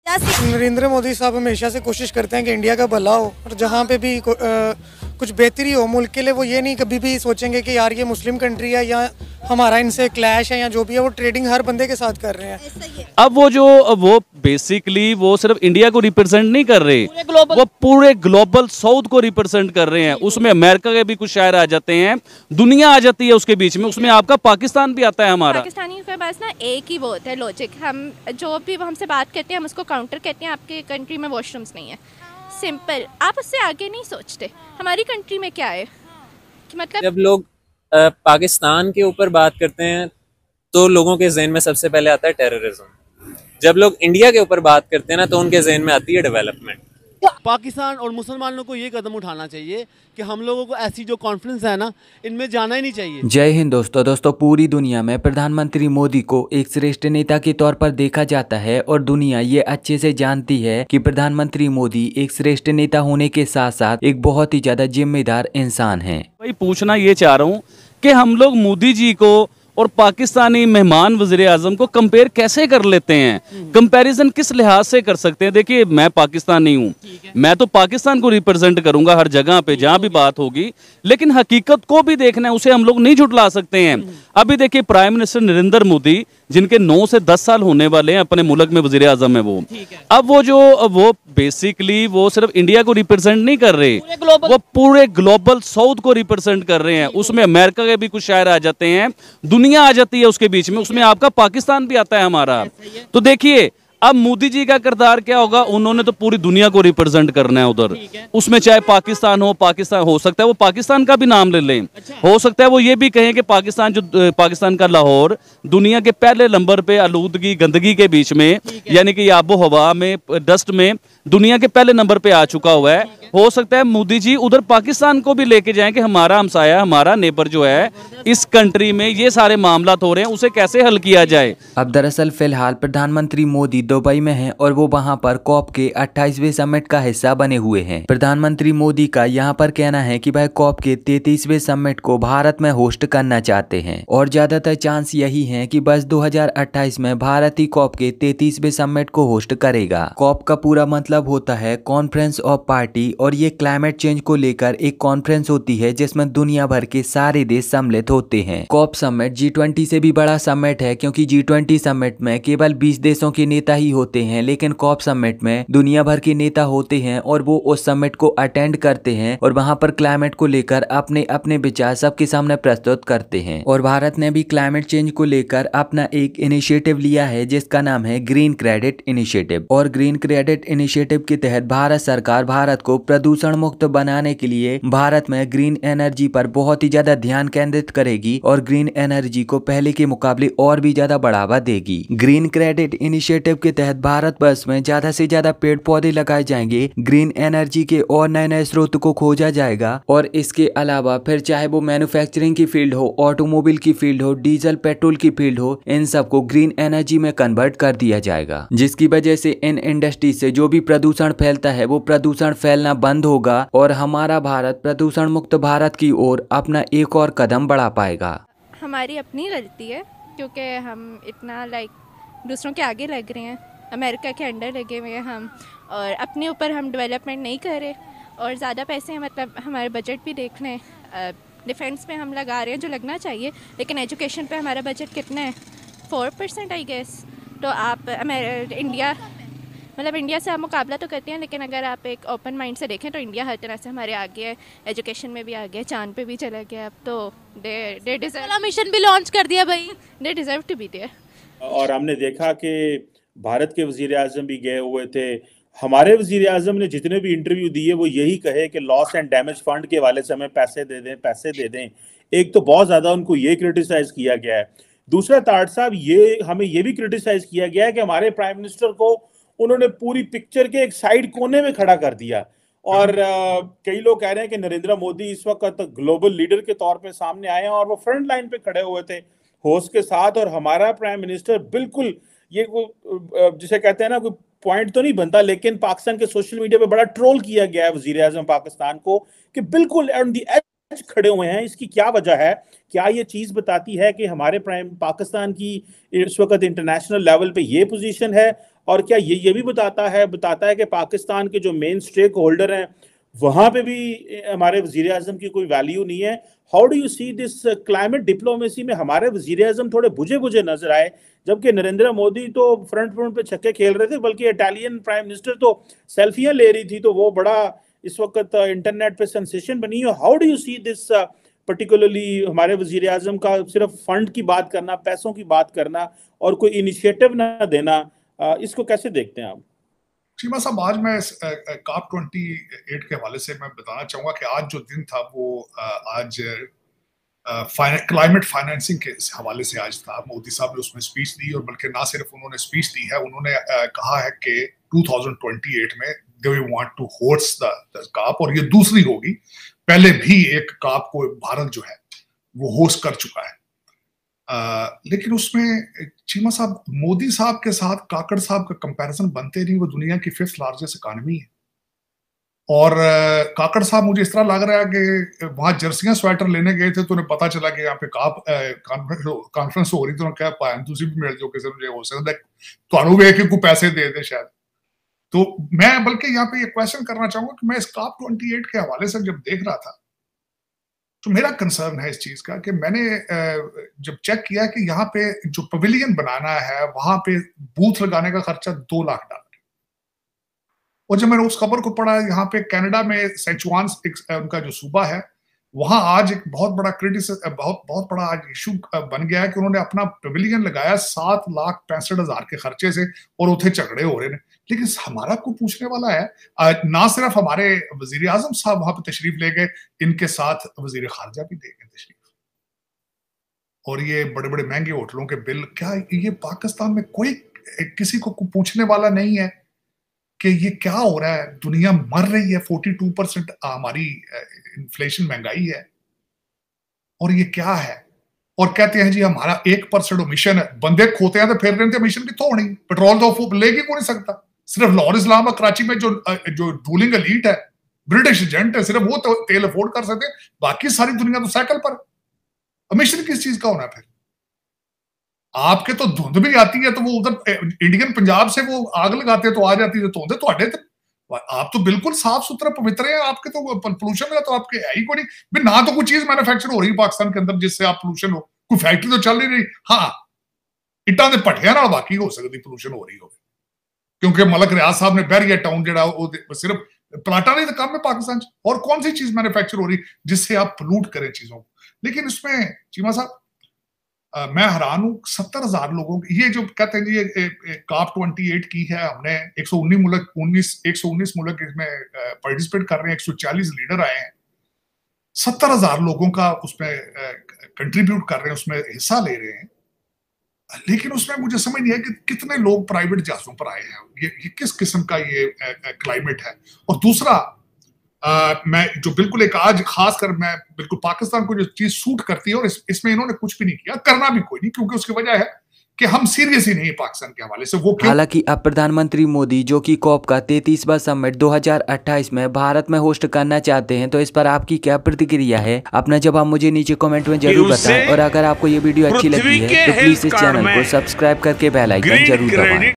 नरेंद्र मोदी साहब हमेशा से कोशिश करते हैं कि इंडिया का भला हो, और जहाँ पे भी कुछ बेहतरी हो मुल्क के लिए, वो ये नहीं कभी भी सोचेंगे कि यार ये मुस्लिम कंट्री है या हमारा इनसे क्लैश है या जो भी है। वो ट्रेडिंग हर बंदे के साथ कर रहे हैं। अब वो बेसिकली वो सिर्फ इंडिया को रिप्रेजेंट नहीं कर रहे, वो पूरे ग्लोबल साउथ को रिप्रेजेंट कर रहे हैं। उसमें अमेरिका के भी कुछ शायर आ जाते हैं, दुनिया आ जाती है उसके बीच में। उसमें आपका पाकिस्तान भी आता है। हमारा पाकिस्तानी के पास ना एक ही वो होता है लॉजिक, हम जो भी हमसे बात करते हैं हम उसको काउंटर कहते हैं। आपके कंट्री में वॉशरूम्स नहीं है, सिंपल। आप उससे आगे नहीं सोचते। हमारी कंट्री में क्या है कि मतलब जब लोग पाकिस्तान के ऊपर बात करते हैं तो लोगों के जहन में सबसे पहले आता है टेररिज्म। जब लोग इंडिया के ऊपर बात करते हैं ना तो उनके जहन में आती है डेवलपमेंट। पाकिस्तान और मुसलमानों को ये कदम उठाना चाहिए कि हम लोगों को ऐसी जो कॉन्फ्रेंस है ना, इनमें जाना ही नहीं चाहिए। जय हिंद दोस्तों पूरी दुनिया में प्रधानमंत्री मोदी को एक श्रेष्ठ नेता के तौर पर देखा जाता है और दुनिया ये अच्छे से जानती है कि प्रधानमंत्री मोदी एक श्रेष्ठ नेता होने के साथ साथ एक बहुत ही ज्यादा जिम्मेदार इंसान है। भाई पूछना ये चाह रहा हूँ कि हम लोग मोदी जी को और पाकिस्तानी मेहमान वज़ीर आज़म को कंपेयर कैसे कर लेते हैं? कंपैरिजन किस लिहाज से कर सकते हैं? देखिए, मैं पाकिस्तानी हूँ, मैं तो पाकिस्तान को रिप्रेजेंट करूंगा हर जगह पे जहां भी बात होगी, लेकिन हकीकत को भी देखना है, उसे हम लोग नहीं झुटला सकते हैं। अभी देखिए, प्राइम मिनिस्टर नरेंद्र मोदी जिनके 9 से 10 साल होने वाले हैं अपने मुल्क में वज़ीर आज़म है वो। अब वो बेसिकली वो सिर्फ इंडिया को रिप्रेजेंट नहीं कर रहे, वो पूरे ग्लोबल साउथ को रिप्रेजेंट कर रहे हैं। उसमें अमेरिका के भी कुछ शायर आ जाते हैं, दुनिया आ जाती है उसके बीच में। उसमें आपका पाकिस्तान भी आता है हमारा। तो देखिए, अब मोदी जी का किरदार क्या होगा? उन्होंने तो पूरी दुनिया को रिप्रेजेंट करना है उधर। उसमें चाहे पाकिस्तान हो सकता है वो पाकिस्तान का भी नाम ले लें। हो सकता है वो ये भी कहें कि पाकिस्तान का लाहौर दुनिया के पहले नंबर पे आलूदगी गंदगी के बीच में, यानी कि आबो हवा में, डस्ट में दुनिया के पहले नंबर पे आ चुका हुआ है। हो सकता है मोदी जी उधर पाकिस्तान को भी लेके जाएं कि हमारा हमसाया, हमारा नेबर जो है इस कंट्री में ये सारे मामला हो रहे हैं, उसे कैसे हल किया जाए। अब दरअसल फिलहाल प्रधानमंत्री मोदी दुबई में हैं और वो वहां पर कॉप के 28वें समिट का हिस्सा बने हुए हैं। प्रधानमंत्री मोदी का यहां पर कहना है कि वह कॉप के 33वें समिट को भारत में होस्ट करना चाहते हैं और ज्यादातर चांस यही है कि बस 2028 में भारत ही कॉप के 33वें समिट को होस्ट करेगा। कॉप का पूरा मतलब होता है कॉन्फ्रेंस ऑफ पार्टी, और ये क्लाइमेट चेंज को लेकर एक कॉन्फ्रेंस होती है जिसमें दुनिया भर के सारे देश सम्मिलित होते हैं। कॉप समिट G20 से भी बड़ा समिट है, क्योंकि G20 समिट में केवल 20 देशों के नेता ही होते हैं, लेकिन कॉप समिट में दुनिया भर के नेता होते हैं और वो उस समिट को अटेंड करते हैं और वहां पर क्लाइमेट को लेकर अपने अपने विचार सबके सामने प्रस्तुत करते हैं। और भारत ने भी क्लाइमेट चेंज को लेकर अपना एक इनिशिएटिव लिया है जिसका नाम है ग्रीन क्रेडिट इनिशिएटिव। और ग्रीन क्रेडिट इनिशिएटिव के तहत भारत सरकार भारत को प्रदूषण मुक्त बनाने के लिए भारत में ग्रीन एनर्जी पर बहुत ही ज्यादा ध्यान केंद्रित करेगी और ग्रीन एनर्जी को पहले के मुकाबले और भी ज्यादा बढ़ावा देगी। ग्रीन क्रेडिट इनिशिएटिव के तहत भारत वर्ष में ज्यादा से ज्यादा पेड़ पौधे लगाए जाएंगे, ग्रीन एनर्जी के और नए नए स्रोत को खोजा जाएगा, और इसके अलावा फिर चाहे वो मैन्युफैक्चरिंग की फील्ड हो, ऑटोमोबाइल की फील्ड हो, डीजल पेट्रोल की फील्ड हो, इन सबको ग्रीन एनर्जी में कन्वर्ट कर दिया जाएगा, जिसकी वजह से इन इंडस्ट्री से जो भी प्रदूषण फैलता है वो प्रदूषण फैलना बंद होगा और हमारा भारत प्रदूषण मुक्त भारत की ओर अपना एक और कदम बढ़ा पाएगा। हमारी अपनी गलती है क्योंकि हम इतना दूसरों के आगे लग रहे हैं, अमेरिका के अंडर लगे हुए हैं हम, और अपने ऊपर हम डेवलपमेंट नहीं कर रहे और ज़्यादा पैसे मतलब हमारे बजट भी देख लें, डिफेंस पे हम लगा रहे हैं जो लगना चाहिए, लेकिन एजुकेशन पे हमारा बजट कितना है? 4% आई गेस। तो आप इंडिया से आप मुकाबला तो करते हैं, लेकिन अगर आप एक ओपन माइंड से देखें तो इंडिया हर तरह से हमारे आगे है, एजुकेशन में भी आगे है, चांद पे भी चला गया। अब तो दे डिजर्व, मिशन भी लॉन्च कर दिया भाई, they deserve to be there. और हमने देखा कि भारत के वज़ीर आज़म भी गए हुए थे। हमारे वज़ीर आज़म ने जितने भी इंटरव्यू दिए वो यही कहे कि लॉस एंड डैमेज फंड के वाले से हमें पैसे दे दें। एक तो बहुत ज़्यादा उनको ये क्रिटिसाइज़ किया गया है। दूसरा, ताड़ साहब, हमें ये भी क्रिटिसाइज़ किया गया है कि हमारे प्राइम मिनिस्टर को उन्होंने पूरी पिक्चर के एक साइड कोने में खड़ा कर दिया। और कई लोग कह रहे हैं कि नरेंद्र मोदी इस वक्त ग्लोबल लीडर के तौर पे सामने आए हैं और वो फ्रंट लाइन पे खड़े हुए थे होस्ट के साथ, और हमारा प्राइम मिनिस्टर बिल्कुल ये जिसे कहते हैं ना, कोई पॉइंट तो नहीं बनता, लेकिन पाकिस्तान के सोशल मीडिया पे बड़ा ट्रोल किया गया है वज़ीर आज़म पाकिस्तान को कि बिल्कुल ऑन द एज खड़े हुए हैं। इसकी क्या वजह है? क्या ये चीज बताती है कि हमारे प्राइम पाकिस्तान की इस वक्त इंटरनेशनल लेवल पे ये पोजीशन है? और क्या ये भी बताता है कि पाकिस्तान के जो मेन स्टेक होल्डर हैं वहां पे भी हमारे वजीर आजम की कोई वैल्यू नहीं है? How do you see this climate diplomacy में हमारे वजीर आजम थोड़े बुझे बुझे नजर आए, जबकि नरेंद्र मोदी तो फ्रंट पे छक्के खेल रहे थे, बल्कि इटालियन प्राइम मिनिस्टर तो सेल्फियां ले रही थी, तो वो बड़ा इस वक्त इंटरनेट पे सेंसेशन बनी है। How do you see this particularly हमारे वजीर आजम का सिर्फ फंड की बात करना, पैसों की बात करना और कोई इनिशिएटिव ना देना, इसको कैसे देखते हैं आप? चीमा साहब, आज मैं COP 28 के हवाले से मैं बताना चाहूंगा कि आज जो दिन था वो आज क्लाइमेट फाइनेंसिंग के हवाले से आज था। मोदी साहब ने उसमें स्पीच दी, और बल्कि ना सिर्फ उन्होंने स्पीच दी है, उन्होंने कहा है कि 2028 में they want to host the COP, और ये दूसरी होगी। पहले भी एक COP को भारत जो है वो होस्ट कर चुका है। लेकिन उसमें चीमा साहब, मोदी साहब के साथ काकड़ साहब का कंपैरिजन बनते नहीं। वो दुनिया की 5th लार्जेस्ट इकॉनमी है, और काकड़ साहब मुझे इस तरह लग रहा है कि वहां जर्सियां स्वेटर लेने गए थे तो उन्हें पता चला कि यहाँ पे कॉन्फ्रेंस हो रही, तो उन्होंने कहा तुसी भी मिल जाओ, किसी मुझे हो सकता है ਤੁਹਾਨੂੰ ਵੇਖ के कोई पैसे दे दे शायद। तो मैं बल्कि यहाँ पे ये क्वेश्चन करना चाहूंगा कि मैं इस COP 28 के हवाले से जब देख रहा था तो मेरा कंसर्न है इस चीज का कि मैंने जब चेक किया कि यहाँ पे जो पवेलियन बनाना है वहां पे बूथ लगाने का खर्चा $2 लाख, और जब मैंने उस खबर को पढ़ा, यहाँ पे कनाडा में सेचुआन उनका जो सूबा है, वहां आज एक बहुत बड़ा आज इशू बन गया है कि उन्होंने अपना पवेलियन लगाया $7,65,000 के खर्चे से, और उथे झगड़े हो रहे हैं। लेकिन हमारा को पूछने वाला है, ना सिर्फ हमारे वजीर आजम साहब वहां पे तशरीफ ले गए, इनके साथ वजीर खारजा भी ले गए तशरीफ, और ये बड़े बड़े महंगे होटलों के बिल। क्या ये पाकिस्तान में कोई किसी को पूछने वाला नहीं है कि ये क्या हो रहा है? दुनिया मर रही है, 42% हमारी इन्फ्लेशन, महंगाई है, और ये क्या है? और कहते हैं जी हमारा 1% मिशन है। बंदे खोते हैं तो फिर रहे थे, मिशन कितों होनी? पेट्रोल तो लेके को नहीं सकता। सिर्फ लाहौर इस्लामाबाद कराची में जो रूलिंग एलीट है, ब्रिटिश एजेंट है, सिर्फ वो तो तेल अफोर्ड कर सकते, बाकी सारी दुनिया तो साइकिल पर। मिशन किस चीज का होना? फिर आपके तो धुंध भी आती है तो वो उधर इंडियन पंजाब से वो आग लगाते हैं तो आ जाती है धुंध, तो आप तो बिल्कुल साफ सुथरा पवित्र है। आपके तो पोल्यूशन का तो आपके है ही कोई नहीं, ना तो कोई चीज मैन्युफैक्चर हो रही है पाकिस्तान के अंदर जिससे आप पोल्यूशन हो, कोई फैक्ट्री तो चल नहीं रही। हाँ, इट्टां दे भट्ठियां नाल बाकी हो सकती पोल्यूशन हो रही हो, क्योंकि मलक रियाज साहब ने बैरिया टाउन जो सिर्फ प्लाटा नहीं तो कम है पाकिस्तान, और कौन सी चीज मैन्युफैक्चर हो रही जिससे आप पोल्यूट करें चीजों को। लेकिन इसमें चीमा साहब मैं हैरान हूं, 70,000 लोगों की ये जो कहते हैं जी COP 28 की है हमने, 119 मुल्क इसमें पार्टिसिपेट कर रहे हैं, 140 लीडर आए हैं, 70,000 लोगों का उसमें कंट्रीब्यूट कर रहे हैं, उसमें हिस्सा ले रहे हैं। लेकिन उसमें मुझे समझ नहीं है कि कितने लोग प्राइवेट जहाजों पर आए हैं, ये किस किस्म का ये क्लाइमेट है। और दूसरा, मैं जो बिल्कुल एक आज खासकर मैं बिल्कुल पाकिस्तान को जो चीज सूट करती है, और इसमें इन्होंने कुछ भी नहीं किया, करना भी कोई नहीं, क्योंकि उसकी वजह है कि हम सीरियस ही नहीं है पाकिस्तान के हवाले से। वो हालांकि अब प्रधानमंत्री मोदी जो कि COP का 33वां समिट 2028 में भारत में होस्ट करना चाहते हैं, तो इस पर आपकी क्या प्रतिक्रिया है? अपना जवाब मुझे नीचे कमेंट में जरूर बताएं, और अगर आपको ये वीडियो अच्छी लगी है तो प्लीज इस चैनल को सब्सक्राइब करके बेल आइकन जरूर दबाएं।